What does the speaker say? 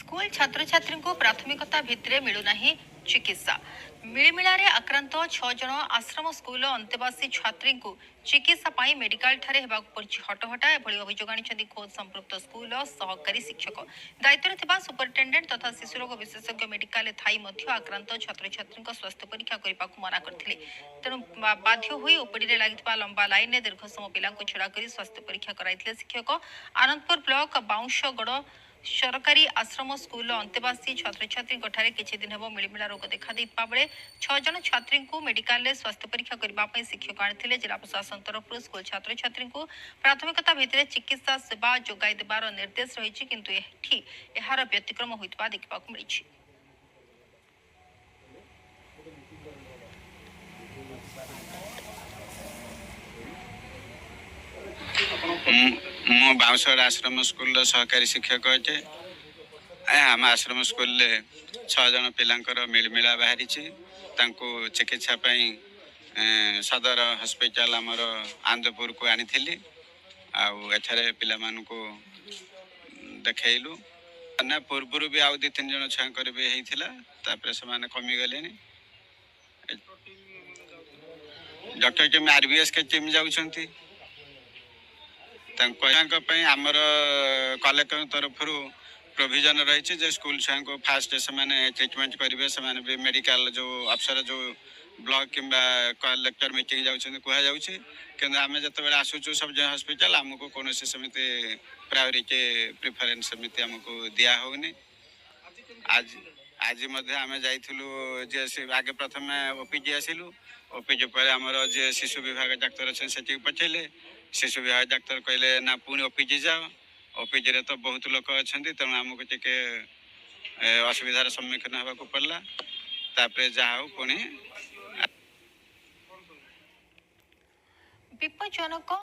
School छात्र छात्री को प्राथमिकता भित्तिरे मिलूना चिकित्सा मिलमिलारे आक्रांत 6 जन आश्रम स्कूल अंतेवासी छात्री को चिकित्सा पाई मेडिकल ठारे हेबाकु पड़छि हटहटा एभଳି अभियोग आनिछन्ति खोद संपृक्त स्कूल सहकारी शिक्षक दायित्व थिबा सुपरिटेंडेंट तथा शिशु रोग विशेषज्ञ मेडिकल थाई मध्य आक्रांत छात्र छात्री स्वास्थ्य परीक्षा करने मना करथिले तेणु बाध्य होई ओपीडी रे लागितबा लंबा लाइन में दीर्घ समय पिला छड़ा कर स्वास्थ्य परीक्षा कराइथिले शिक्षक आनंदपुर ब्लॉक बाउंशगड़ सरकारी आश्रम स्कूल अंतेवासी छात्र छात्री किछि दिन हेबो मिलमिला रोग देखा देता बेले 6 जन छात्री को मेडिकल रे स्वास्थ्य परीक्षा करने शिक्षक आनी जिला प्रशासन तरफ स्कूल छात्र छात्री को प्राथमिकता भित्तिरे चिकित्सा सेवा जोगाई देबार निर्देश रही किंतु एठी एहार व्यतिक्रम होइतबा देखबाकु मिलिछि। मो बाउंसर आश्रम स्कूल सहकारी शिक्षक अच्छे आम आश्रम स्कूल 6 जन पिलांकर मिलमिला बाहरी चिकित्सा सदर हस्पिटाल आमर आनंदपुर को आनी आठे पिला देखलु ना पूर्वर भी आउ 2-3 जन छुआकर भी होता से कमिगले डॉक्टर टीम आरबीएस के टीम जाऊँगी आमर कलेक्टर तरफ प्रोविजन रही जे स्कूल छुआ को फास्ट से ट्रिटमेंट करेंगे से मेडिकल जो अफसर जो ब्लॉक किंबा कलेक्टर मीटिंग जाऊँ कहुच्छे कि आम जो आसूँ सब जगह हस्पिटाल आमको कौन सेमती प्रायोरिटी प्रिफरेन्स सेमती आमको दिया होनी। आज आज आम जाइलु जे आगे प्रथम ओपीडी आसिलु ओपीडी पर आमर जे शिशु विभाग डाक्तर अच्छे से पठेले शिशु विभाग डाक्तर कहले ना पुणी ओपीडी जाओ ओपीडी रे तो बहुत लोक अच्छा तेणु आमको टिके असुविधार सम्मुखीन होगा पड़ला जहाँ पुणी विपज्जनक